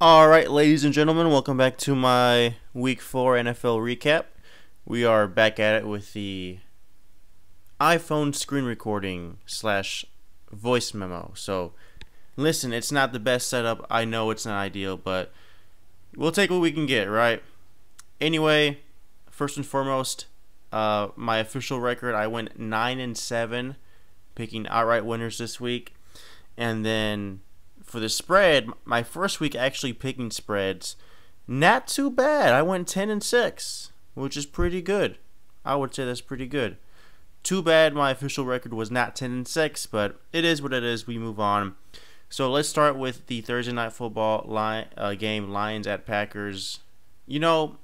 Alright, ladies and gentlemen, welcome back to my Week 4 NFL recap. We are back at it with the iPhone screen recording slash voice memo. So, listen, it's not the best setup. I know it's not ideal, but we'll take what we can get, right? Anyway, first and foremost, my official record, I went 9-7, picking outright winners this week. And then for the spread, my first week actually picking spreads, not too bad. I went 10-6, which is pretty good. I would say that's pretty good. Too bad my official record was not 10-6, but it is what it is. We move on. So let's start with the Thursday night football game, Lions at Packers. You know,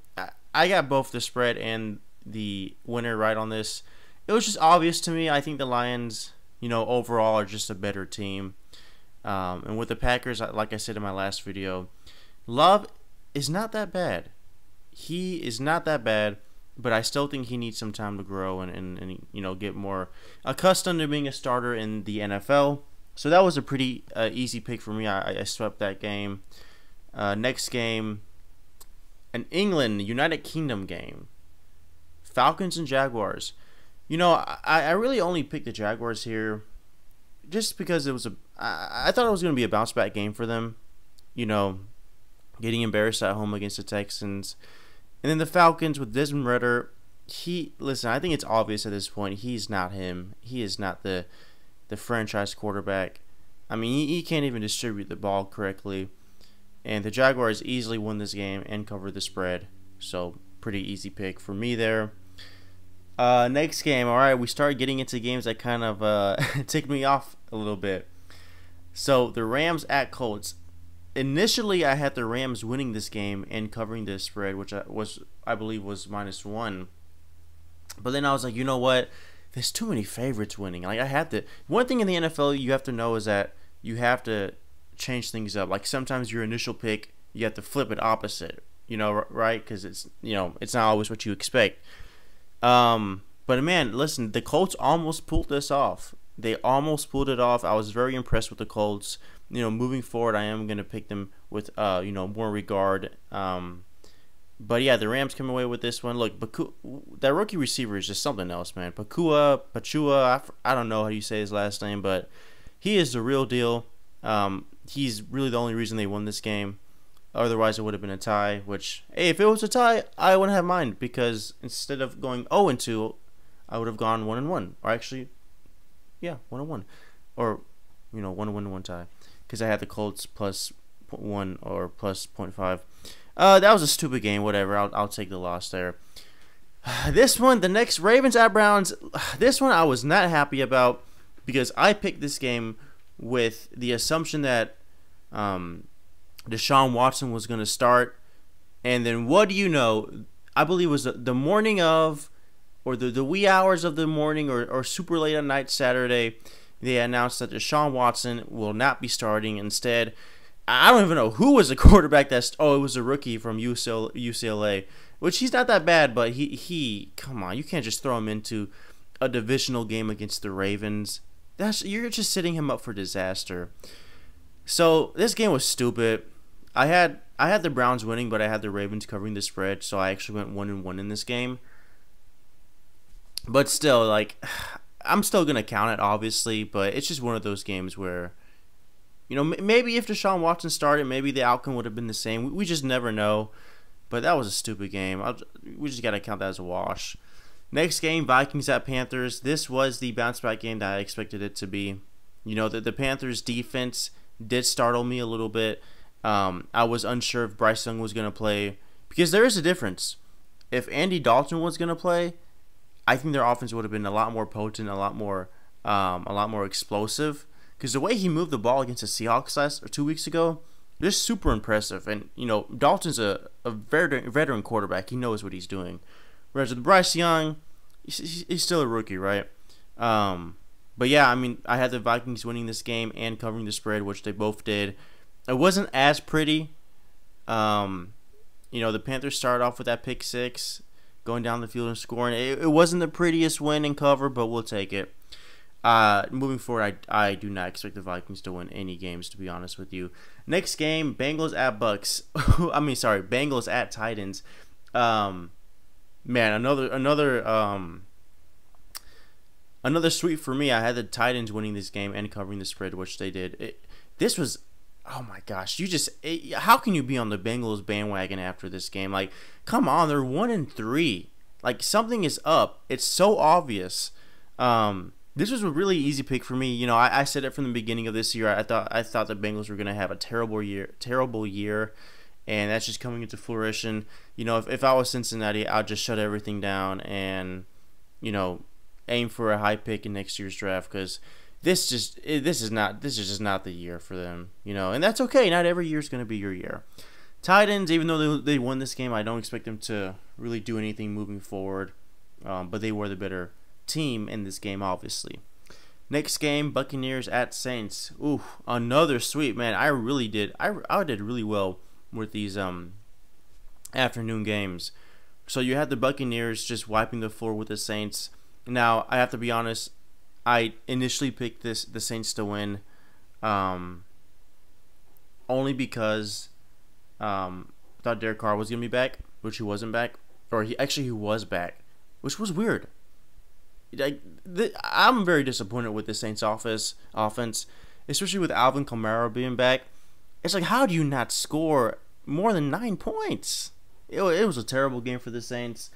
I got both the spread and the winner right on this. It was just obvious to me. I think the Lions, overall are just a better team. And with the Packers, like I said in my last video, Love is not that bad. He is not that bad, but I still think he needs some time to grow and get more accustomed to being a starter in the NFL. So that was a pretty easy pick for me. I swept that game. Next game, an England, United Kingdom game. Falcons and Jaguars. I really only picked the Jaguars here just because I thought it was going to be a bounce back game for them. Getting embarrassed at home against the Texans. And then the Falcons with Desmond Ridder. I think it's obvious at this point, he's not him. He is not the franchise quarterback. I mean, he can't even distribute the ball correctly. And the Jaguars easily won this game and covered the spread. So, pretty easy pick for me there. Next game, all right, we started getting into games that kind of ticked me off a little bit. So, the Rams at Colts. Initially, I had the Rams winning this game and covering this spread, which I believe was -1. But then I was like, you know what? There's too many favorites winning. Like, I had to. One thing in the NFL you have to know is that you have to change things up. Like, sometimes your initial pick, you have to flip it opposite. Right? Because it's not always what you expect. But man, listen, the Colts almost pulled this off. They almost pulled it off. I was very impressed with the Colts. Moving forward, I am going to pick them with, more regard. But yeah, the Rams come away with this one. Look, that rookie receiver is just something else, man. Pachua, I don't know how you say his last name, but he is the real deal. He's really the only reason they won this game. Otherwise, it would have been a tie, which, hey, if it was a tie, I wouldn't have mind, because instead of going 0-2, I would have gone 1-1. Or actually, yeah, 1-1. Or, 1-1 tie. Because I had the Colts plus 1 or plus 0.5. That was a stupid game, whatever. I'll take the loss there. This one, the next Ravens at Browns, this one I was not happy about, because I picked this game with the assumption that Deshaun Watson was going to start. And then what do you know? I believe it was the morning of, or the wee hours of the morning, or super late at night Saturday, they announced that Deshaun Watson will not be starting. Instead, I don't even know who was the quarterback it was a rookie from UCLA, which he's not that bad, but he come on, you can't just throw him into a divisional game against the Ravens. You're just setting him up for disaster. So this game was stupid. I had the Browns winning, but I had the Ravens covering the spread, so I actually went 1-1 in this game. But still, I'm still gonna count it, obviously, but it's just one of those games where, maybe if Deshaun Watson started, maybe the outcome would have been the same. We just never know. But that was a stupid game. We just gotta count that as a wash. Next game, Vikings at Panthers. This was the bounce back game that I expected it to be. The Panthers defense did startle me a little bit. I was unsure if Bryce Young was gonna play, because there is a difference. If Andy Dalton was gonna play, I think their offense would have been a lot more potent, a lot more explosive. Because the way he moved the ball against the Seahawks 2 weeks ago, just super impressive. And Dalton's a veteran quarterback. He knows what he's doing. Whereas with Bryce Young, he's still a rookie, right? But yeah, I mean, I had the Vikings winning this game and covering the spread, which they both did. It wasn't as pretty. The Panthers started off with that pick six, going down the field and scoring. It wasn't the prettiest win and cover, but we'll take it. Moving forward, I do not expect the Vikings to win any games, to be honest with you. Next game, Bengals at Bucks. Bengals at Titans. Man, another sweep for me. I had the Titans winning this game and covering the spread, which they did. This was, oh my gosh, how can you be on the Bengals bandwagon after this game? Like, come on, they're 1-3. Like, something is up. It's so obvious. This was a really easy pick for me. You know, I said it from the beginning of this year. I thought the Bengals were gonna have a terrible year, and that's just coming into fruition. You know, if I was Cincinnati, I'd just shut everything down and, you know, aim for a high pick in next year's draft, because this is just not the year for them. You know, and that's okay. Not every year is gonna be your year. Titans, even though they won this game, I don't expect them to really do anything moving forward. But they were the better team in this game, obviously. Next game, Buccaneers at Saints. Ooh, another sweep, man. I did really well with these afternoon games. So you had the Buccaneers just wiping the floor with the Saints. Now, I have to be honest, I initially picked the Saints to win, only because I thought Derek Carr was gonna be back, which he wasn't back, or he was back, which was weird. I'm very disappointed with the Saints offense, especially with Alvin Kamara being back. It's like, how do you not score more than 9 points? It was a terrible game for the Saints.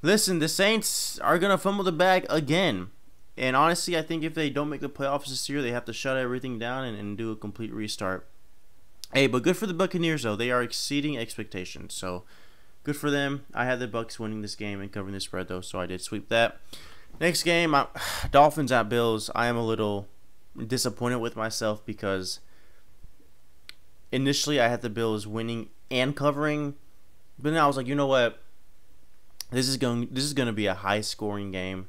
Listen, the Saints are going to fumble the bag again. And honestly, I think if they don't make the playoffs this year, they have to shut everything down and do a complete restart. Hey, but good for the Buccaneers, though. They are exceeding expectations. So, good for them. I had the Bucs winning this game and covering the spread, though, so I did sweep that. Next game, Dolphins at Bills. I am a little disappointed with myself because initially I had the Bills winning and covering, but then I was like, you know what? This is going to be a high-scoring game.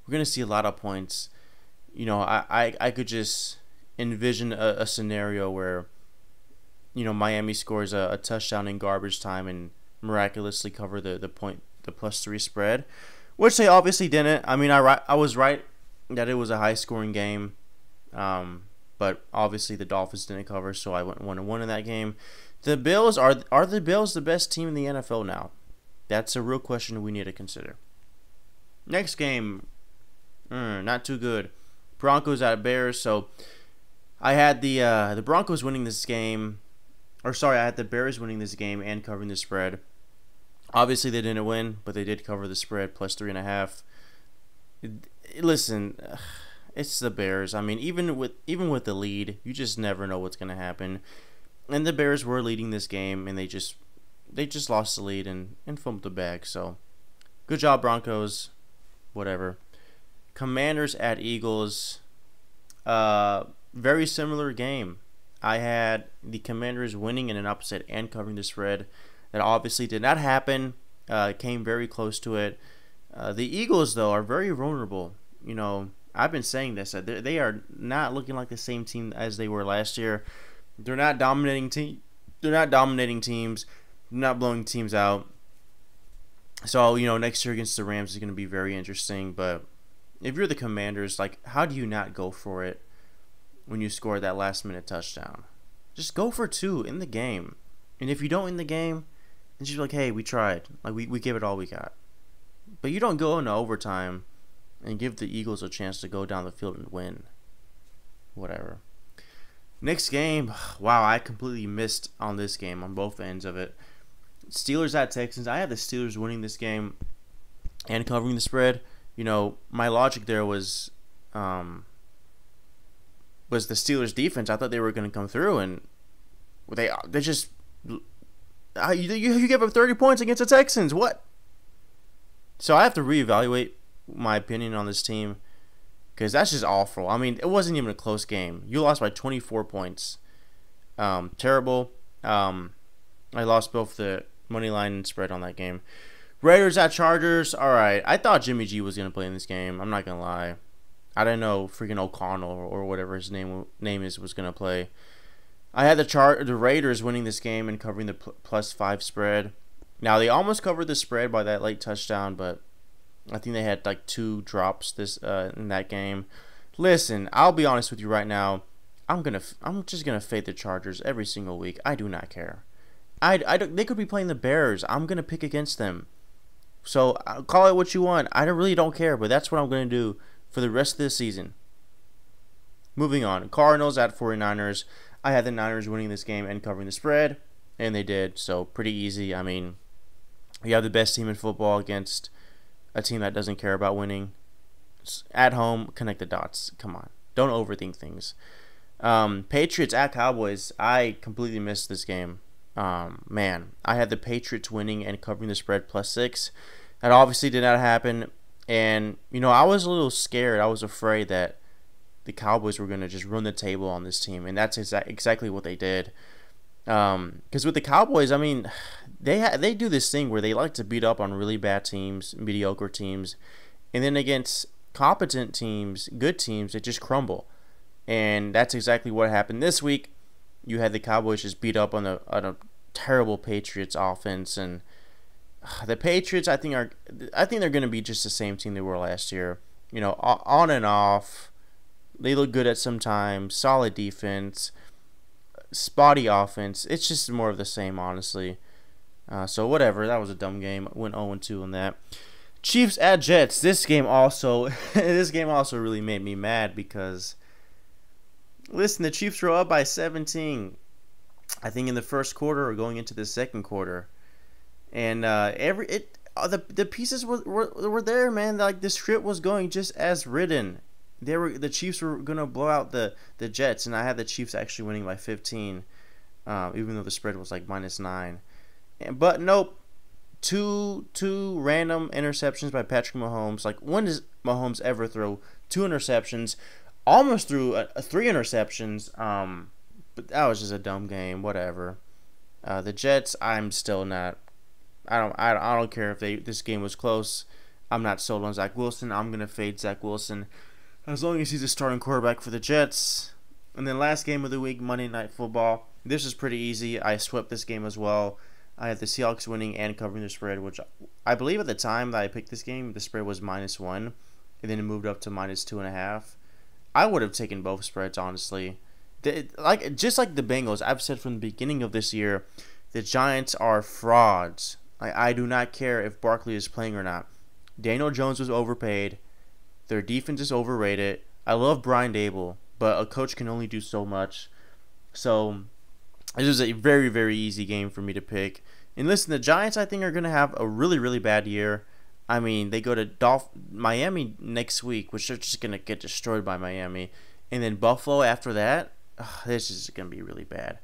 We're going to see a lot of points. You know, I could just envision a scenario where, you know, Miami scores a touchdown in garbage time and miraculously cover the +3 spread, which they obviously didn't. I mean, I was right that it was a high-scoring game, but obviously the Dolphins didn't cover, so I went 1-1 in that game. The Bills are the Bills the best team in the NFL now? That's a real question we need to consider. Next game, not too good. Broncos at Bears. So I had the Broncos winning this game, or sorry, I had the Bears winning this game and covering the spread. Obviously, they didn't win, but they did cover the spread +3.5. Listen, it's the Bears. I mean, even with the lead, you just never know what's gonna happen. And the Bears were leading this game, and they just lost the lead and fumbled the bag. So, good job, Broncos. Whatever. Commanders at Eagles. Very similar game. I had the Commanders winning in an upset and covering the spread. That obviously did not happen. Came very close to it. The Eagles, though, are very vulnerable. You know, I've been saying this. They are not looking like the same team as they were last year. They're not dominating teams. Not blowing teams out. So, you know, next year against the Rams is going to be very interesting. But if you're the Commanders, like, how do you not go for it when you score that last-minute touchdown? Just go for 2 in the game. And if you don't in the game, then just be like, hey, we tried. Like, we gave it all we got. But you don't go into overtime and give the Eagles a chance to go down the field and win. Whatever. Next game, wow, I completely missed on this game on both ends of it. Steelers at Texans. I had the Steelers winning this game and covering the spread. You know, my logic there was the Steelers defense. I thought they were going to come through, and they just you gave up 30 points against the Texans. What? So I have to reevaluate my opinion on this team, because that's just awful. I mean, it wasn't even a close game. You lost by 24 points. Terrible. I lost both the money line and spread on that game. Raiders at Chargers. All right. I thought Jimmy G was going to play in this game. I'm not going to lie. I didn't know freaking O'Connell or whatever his name is was going to play. I had the Raiders winning this game and covering the +5 spread. Now, they almost covered the spread by that late touchdown, but I think they had like 2 drops this in that game. Listen, I'll be honest with you right now. I'm just gonna fade the Chargers every single week. I do not care. They could be playing the Bears. I'm gonna pick against them. So call it what you want. I really don't care, but that's what I'm gonna do for the rest of this season. Moving on, Cardinals at 49ers. I had the Niners winning this game and covering the spread, and they did. So pretty easy. I mean, you have the best team in football against a team that doesn't care about winning. At home, connect the dots. Come on, don't overthink things. Patriots at Cowboys. I completely missed this game. Man, I had the Patriots winning and covering the spread +6. That obviously did not happen. And, I was a little scared. I was afraid that the Cowboys were going to just run the table on this team. And that's exactly what they did. Because with the Cowboys, I mean, they do this thing where they like to beat up on really bad teams, mediocre teams. And then against competent teams, good teams, they just crumble. And that's exactly what happened this week. You had the Cowboys just beat up on a terrible Patriots offense, and the Patriots I think they're going to be just the same team they were last year. On and off. They look good at some times. Solid defense, spotty offense. It's just more of the same, honestly. So whatever. That was a dumb game. Went 0-2 on that. Chiefs at Jets. This game also really made me mad because. Listen, the Chiefs were up by 17, I think in the first quarter or going into the second quarter, and the pieces were there, man. Like the script was going just as written. The Chiefs were gonna blow out the Jets, and I had the Chiefs actually winning by 15, even though the spread was like -9. But nope, two random interceptions by Patrick Mahomes. Like when does Mahomes ever throw 2 interceptions? Almost threw 3 interceptions, but that was just a dumb game. Whatever. The Jets, I'm still not. I don't care if this game was close. I'm not sold on Zach Wilson. I'm gonna fade Zach Wilson as long as he's a starting quarterback for the Jets. And then last game of the week, Monday Night Football. This is pretty easy. I swept this game as well. I had the Seahawks winning and covering the spread, which I believe at the time that I picked this game, the spread was -1, and then it moved up to -2.5. I would have taken both spreads, honestly. Just like the Bengals, I've said from the beginning of this year, the Giants are frauds. I do not care if Barkley is playing or not. Daniel Jones was overpaid. Their defense is overrated. I love Brian Dable, but a coach can only do so much. So this was a very, very easy game for me to pick. And listen, the Giants, I think, are going to have a really, really bad year. I mean, they go to Miami next week, which they're just going to get destroyed by Miami. And then Buffalo after that. This is going to be really bad.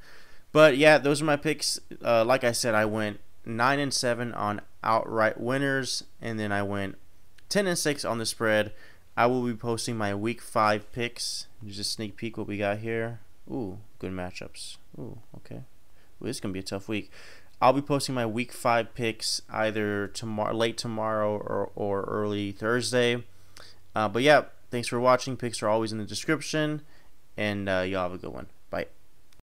But, yeah, those are my picks. Like I said, I went 9-7 on outright winners. And then I went 10-6 on the spread. I will be posting my Week 5 picks. Just a sneak peek what we got here. Ooh, good matchups. Ooh, okay. Ooh, this is going to be a tough week. I'll be posting my Week 5 picks either late tomorrow or early Thursday. But yeah, thanks for watching. Picks are always in the description. And y'all have a good one. Bye.